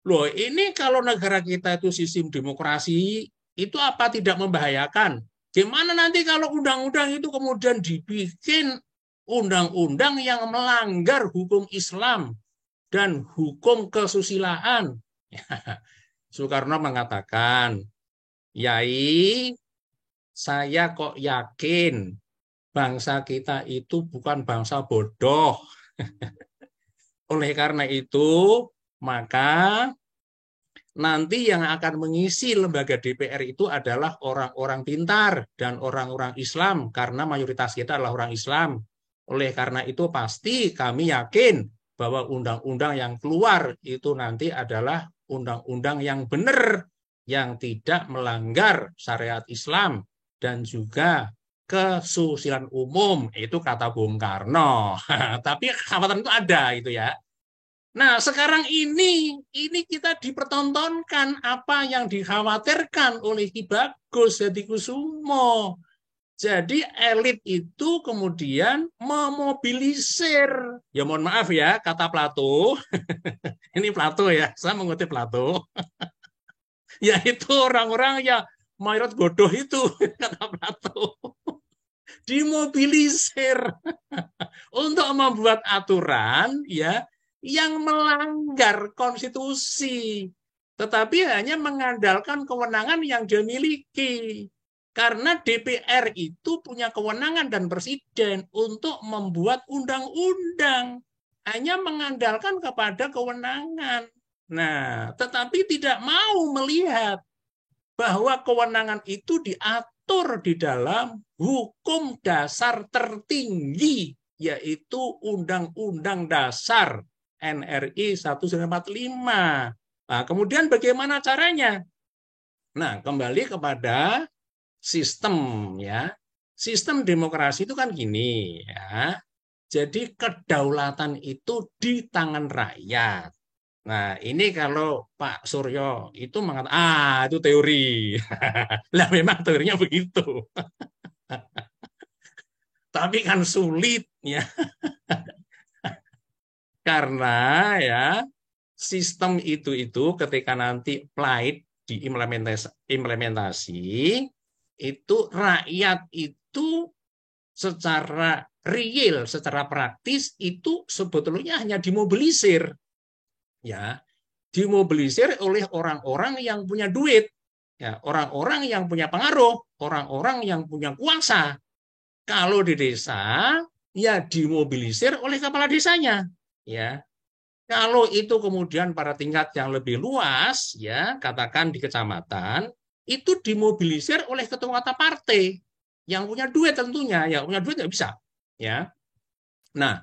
loh ini kalau negara kita itu sistem demokrasi, itu apa tidak membahayakan? Gimana nanti kalau undang-undang itu kemudian dibikin undang-undang yang melanggar hukum Islam dan hukum kesusilaan? Soekarno mengatakan, Yai, saya kok yakin bangsa kita itu bukan bangsa bodoh. Oleh karena itu, maka nanti yang akan mengisi lembaga DPR itu adalah orang-orang pintar dan orang-orang Islam, karena mayoritas kita adalah orang Islam. Oleh karena itu pasti kami yakin bahwa undang-undang yang keluar itu nanti adalah undang-undang yang benar, yang tidak melanggar syariat Islam dan juga kesusilaan umum, itu kata Bung Karno. Tapi kekhawatiran itu ada itu ya. Nah, sekarang ini kita dipertontonkan apa yang dikhawatirkan oleh Ki Bagus Hadikusumo. Jadi elit itu kemudian memobilisir, ya mohon maaf ya, kata Plato, ini Plato ya, saya mengutip Plato, yaitu orang-orang yang mayoritas bodoh itu, kata Plato, dimobilisir untuk membuat aturan ya yang melanggar konstitusi, tetapi hanya mengandalkan kewenangan yang dia miliki. Karena DPR itu punya kewenangan dan presiden untuk membuat undang-undang, hanya mengandalkan kepada kewenangan. Nah, tetapi tidak mau melihat bahwa kewenangan itu diatur di dalam hukum dasar tertinggi, yaitu Undang-Undang Dasar NRI 1945. Nah, kemudian bagaimana caranya? Nah, kembali kepada sistem ya. Sistem demokrasi itu kan gini ya. Jadi kedaulatan itu di tangan rakyat. Nah, ini kalau Pak Suryo itu mengatakan, itu teori. Lah memang teorinya begitu. Tapi kan sulit ya. Karena ya sistem itu ketika nanti applied diimplementasi itu rakyat itu secara real, secara praktis itu sebetulnya hanya dimobilisir. Ya, dimobilisir oleh orang-orang yang punya duit, ya, orang-orang yang punya pengaruh, orang-orang yang punya kuasa. Kalau di desa, ya dimobilisir oleh kepala desanya, ya. Kalau itu kemudian pada tingkat yang lebih luas, ya, katakan di kecamatan, itu dimobilisir oleh ketua partai yang punya duit tentunya, yang punya duit nggak bisa, ya. Nah,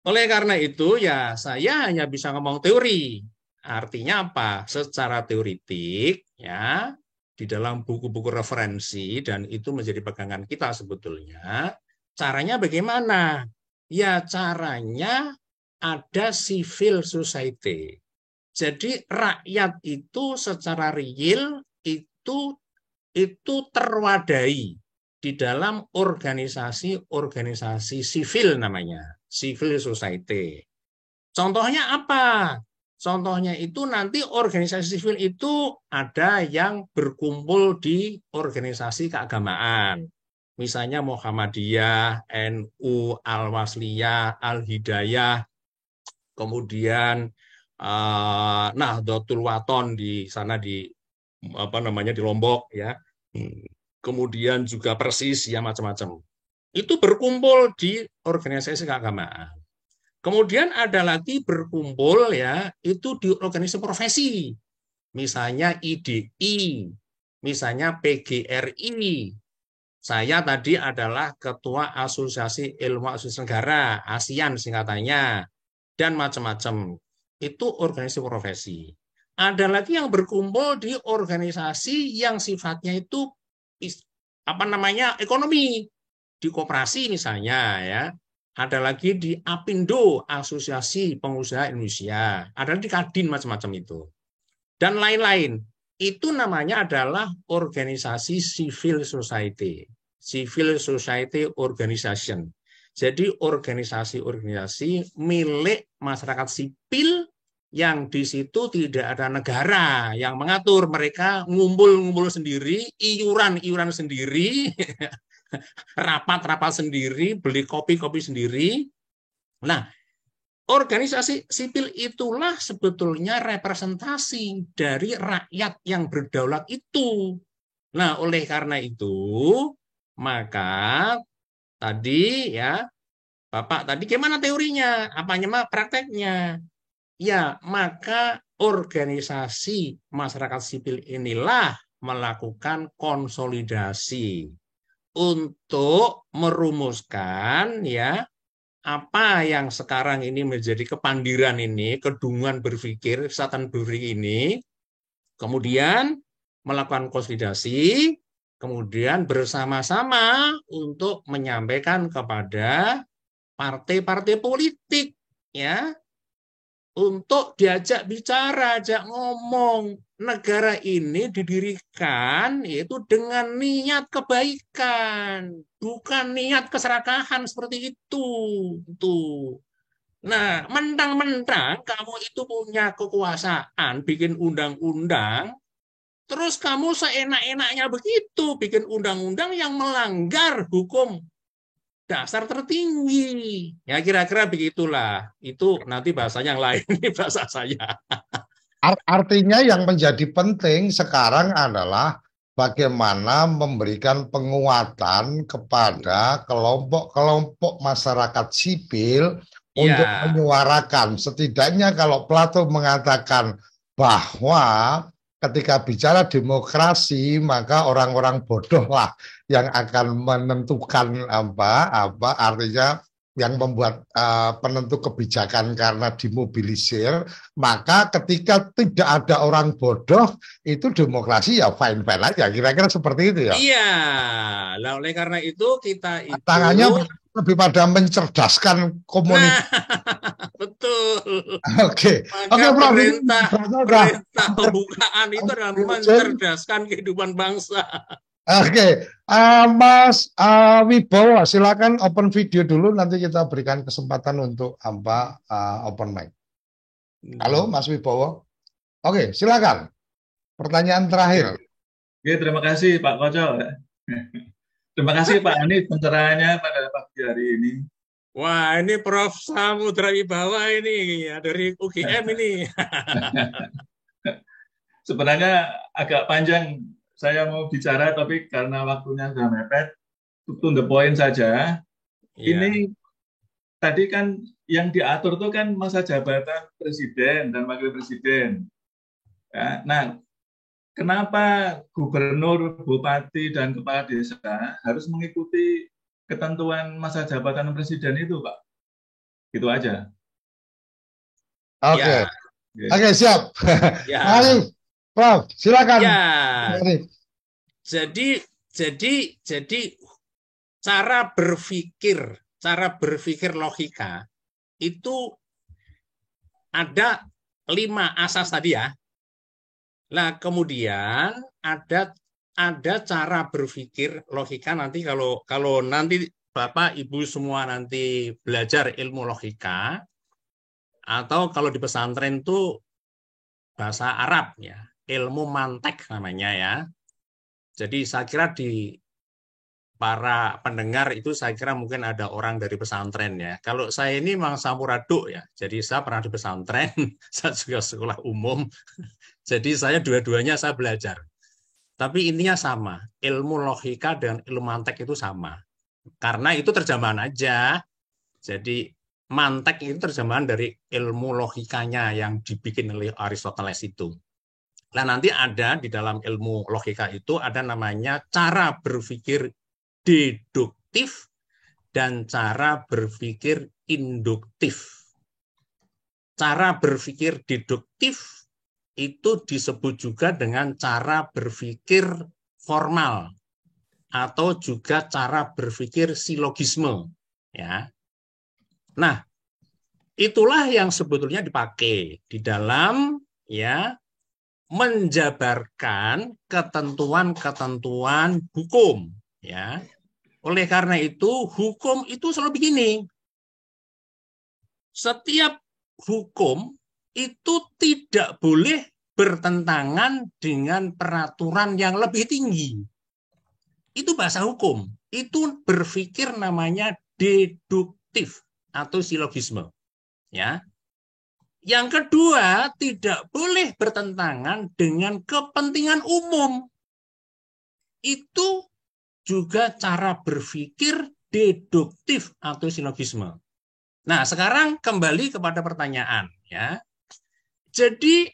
oleh karena itu ya saya hanya bisa ngomong teori. Artinya apa? Secara teoritik, ya, di dalam buku-buku referensi dan itu menjadi pegangan kita sebetulnya. Caranya bagaimana? Ya caranya ada civil society. Jadi rakyat itu secara real itu terwadai di dalam organisasi sivil namanya, civil society. Contohnya apa? Contohnya itu nanti organisasi sivil itu ada yang berkumpul di organisasi keagamaan. Misalnya Muhammadiyah, NU, Al-Wasliyah, Al-Hidayah, kemudian Nahdlatul Wathon di sana di di Lombok ya. Kemudian juga Persis ya macam-macam. Itu berkumpul di organisasi keagamaan. Kemudian ada lagi berkumpul ya itu di organisasi profesi. Misalnya IDI, misalnya PGRI. Saya tadi adalah ketua Asosiasi Ilmu Asosiasi Negara, ASEAN singkatannya, dan macam-macam. Itu organisasi profesi. Ada lagi yang berkumpul di organisasi yang sifatnya itu ekonomi, di koperasi misalnya ya. Ada lagi di APindo, Asosiasi Pengusaha Indonesia. Ada di Kadin macam-macam itu. Dan lain-lain. Itu namanya adalah organisasi civil society. Civil society organization. Jadi organisasi-organisasi milik masyarakat sipil yang di situ tidak ada negara yang mengatur, mereka ngumpul-ngumpul sendiri, iuran sendiri, rapat-rapat sendiri, beli kopi-kopi sendiri. Nah, organisasi sipil itulah sebetulnya representasi dari rakyat yang berdaulat itu. Nah, oleh karena itu, maka tadi ya, Bapak tadi gimana teorinya? Apanya mah prakteknya? Ya, maka organisasi masyarakat sipil inilah melakukan konsolidasi untuk merumuskan ya apa yang sekarang ini menjadi kepandiran ini, kedunguan berpikir, kesatan berpikir ini, kemudian melakukan konsolidasi, kemudian bersama-sama untuk menyampaikan kepada partai-partai politik ya untuk diajak bicara, ajak ngomong. Negara ini didirikan yaitu dengan niat kebaikan, bukan niat keserakahan seperti itu. Tuh. Nah, mentang-mentang kamu itu punya kekuasaan, bikin undang-undang, terus kamu seenak-enaknya begitu, bikin undang-undang yang melanggar hukum dasar tertinggi. Ya kira-kira begitulah. Itu nanti bahasanya yang lain, ini bahasa saya.
Artinya yang menjadi penting sekarang adalah bagaimana memberikan penguatan kepada kelompok-kelompok masyarakat sipil untuk
Ya,
menyuarakan. Setidaknya kalau Plato mengatakan bahwa ketika bicara demokrasi maka orang-orang bodoh lah yang akan menentukan apa artinya yang membuat penentu kebijakan karena dimobilisir, maka ketika tidak ada orang bodoh itu demokrasi ya fine-fine aja, kira-kira seperti itu ya.
iya. Nah, oleh karena itu kita itu,
Tangannya lebih pada mencerdaskan
nah,
komunitas.
betul.
Oke,
Maka
Prof.
perintah pembukaan itu adalah mencerdaskan kehidupan bangsa.
Oke, Mas Wibowo, silakan open video dulu, nanti kita berikan kesempatan untuk open mic. Halo, Mas Wibowo. Oke, silakan. Pertanyaan terakhir.
Oke, terima kasih Pak Koco. Terima kasih Pak Ani pencerahannya pada pagi hari ini.
Wah, ini Prof. Samudra Wibawa ini ya, dari UGM ini.
Sebenarnya agak panjang saya mau bicara, tapi karena waktunya sudah mepet, to the point saja.
Iya.
Ini tadi kan yang diatur itu kan masa jabatan presiden dan wakil presiden. Ya, nah, kenapa gubernur, bupati, dan kepala desa harus mengikuti ketentuan masa jabatan presiden itu, Pak? Gitu aja.
Oke,
Ya.
Oke, siap.
Ya.
Mari, Prof, silakan.
Ya.
Mari.
Jadi cara berpikir logika itu ada 5 asas tadi ya. Nah, kemudian ada cara berpikir logika nanti kalau nanti Bapak Ibu semua nanti belajar ilmu logika atau kalau di pesantren itu bahasa Arab ya, ilmu mantek namanya ya. Jadi saya kira di para pendengar itu saya kira mungkin ada orang dari pesantren ya. Kalau saya ini memang samuraduk ya, jadi saya pernah di pesantren, saya juga sekolah umum, jadi saya dua-duanya saya belajar. Tapi intinya sama, ilmu logika dan ilmu mantek itu sama. Karena itu terjemahan aja, jadi mantek itu terjemahan dari ilmu logikanya yang dibikin oleh Aristoteles itu. Nah, nanti ada di dalam ilmu logika itu ada namanya cara berpikir deduktif dan cara berpikir induktif. Cara berpikir deduktif itu disebut juga dengan cara berpikir formal atau juga cara berpikir silogisme, ya. Nah, itulah yang sebetulnya dipakai di dalam ya menjabarkan ketentuan-ketentuan hukum ya. Oleh karena itu hukum itu selalu begini. Setiap hukum itu tidak boleh bertentangan dengan peraturan yang lebih tinggi. Itu bahasa hukum. Itu berpikir namanya deduktif atau silogisme. Ya. Yang kedua, tidak boleh bertentangan dengan kepentingan umum. itu juga cara berpikir deduktif atau silogisme. Nah, sekarang kembali kepada pertanyaan ya. Jadi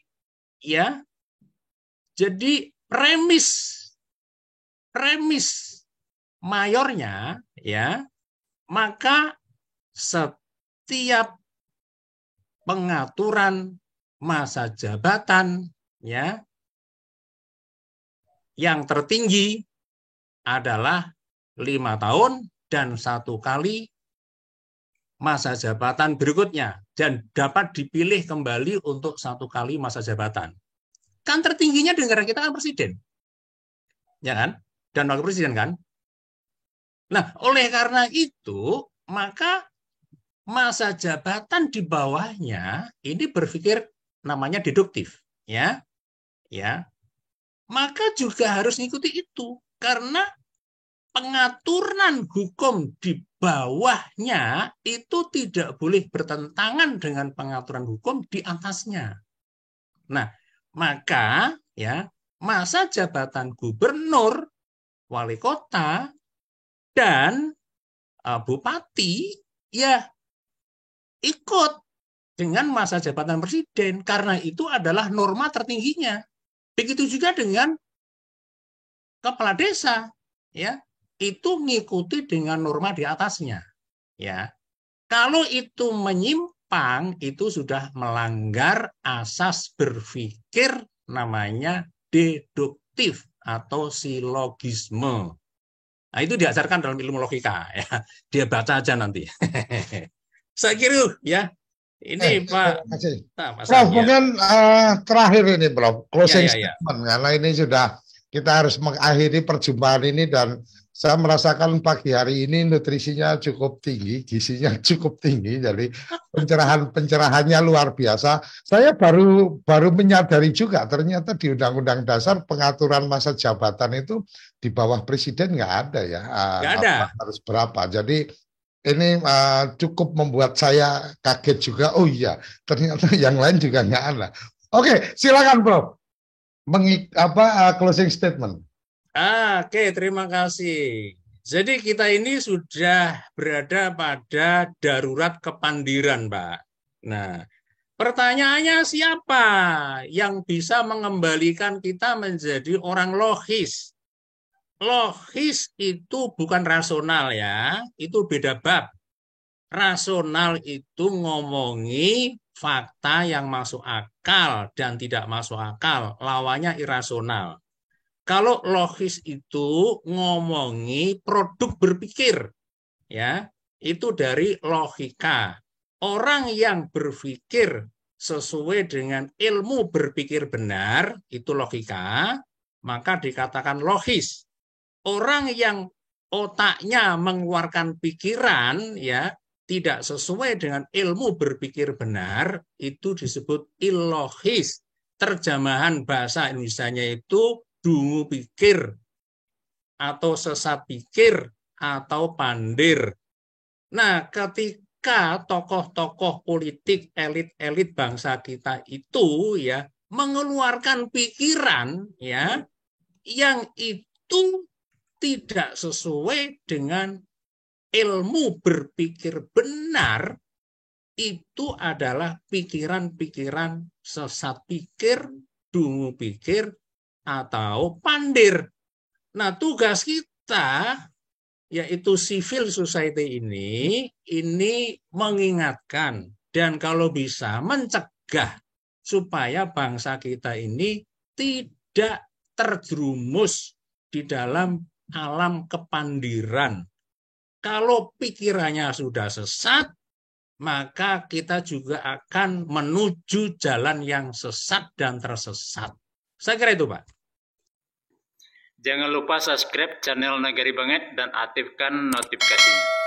premis mayornya ya, maka setiap pengaturan masa jabatan ya yang tertinggi adalah 5 tahun dan 1 kali masa jabatan berikutnya dan dapat dipilih kembali untuk 1 kali masa jabatan. Kan tertingginya di negara kita kan presiden, ya kan? Dan wakil presiden kan. Nah, oleh karena itu maka masa jabatan di bawahnya ini berpikir namanya deduktif, ya. Maka juga harus mengikuti itu karena pengaturan hukum di bawahnya itu tidak boleh bertentangan dengan pengaturan hukum di atasnya. Nah, maka ya masa jabatan gubernur, wali kota, dan bupati ya ikut dengan masa jabatan presiden karena itu adalah norma tertingginya. Begitu juga dengan kepala desa, ya itu mengikuti dengan norma di atasnya. Ya, kalau itu menyimpang itu sudah melanggar asas berpikir namanya deduktif atau silogisme. Nah, itu diajarkan dalam ilmu logika. Ya. Dia baca aja nanti. Saya kira ya. Ini Pak.
Prof, mungkin terakhir ini Prof, closing statement karena ini sudah kita harus mengakhiri perjumpaan ini dan saya merasakan pagi hari ini nutrisinya cukup tinggi, gizinya cukup tinggi, jadi pencerahannya luar biasa. Saya baru menyadari juga ternyata di Undang-Undang Dasar pengaturan masa jabatan itu di bawah presiden nggak ada ya.
Nggak ada.
Harus berapa? Jadi ini cukup membuat saya kaget juga. Oh iya, ternyata yang lain juga nggak ada. Oke, silakan Prof. Closing statement.
Oke, terima kasih. Jadi kita ini sudah berada pada darurat kepandiran, Pak. Nah, pertanyaannya siapa yang bisa mengembalikan kita menjadi orang logis? Logis itu bukan rasional ya, itu beda bab. Rasional itu ngomongi fakta yang masuk akal dan tidak masuk akal, lawannya irasional. Kalau logis itu ngomongi produk berpikir, ya, itu dari logika. Orang yang berpikir sesuai dengan ilmu berpikir benar, itu logika, maka dikatakan logis. Orang yang otaknya mengeluarkan pikiran, ya, tidak sesuai dengan ilmu berpikir benar, itu disebut illogis. Terjemahan bahasa Indonesianya itu dungu pikir, atau sesat pikir, atau pandir. Nah, ketika tokoh-tokoh politik, elit-elit bangsa kita itu ya mengeluarkan pikiran ya yang itu tidak sesuai dengan ilmu berpikir benar, itu adalah pikiran-pikiran sesat pikir, dungu pikir, atau pandir. Nah, tugas kita yaitu civil society ini mengingatkan dan kalau bisa mencegah supaya bangsa kita ini tidak terjerumus di dalam alam kepandiran. Kalau pikirannya sudah sesat, maka kita juga akan menuju jalan yang sesat dan tersesat. Saya kira itu, Pak.
Jangan lupa subscribe channel Nagari Banget dan aktifkan notifikasinya.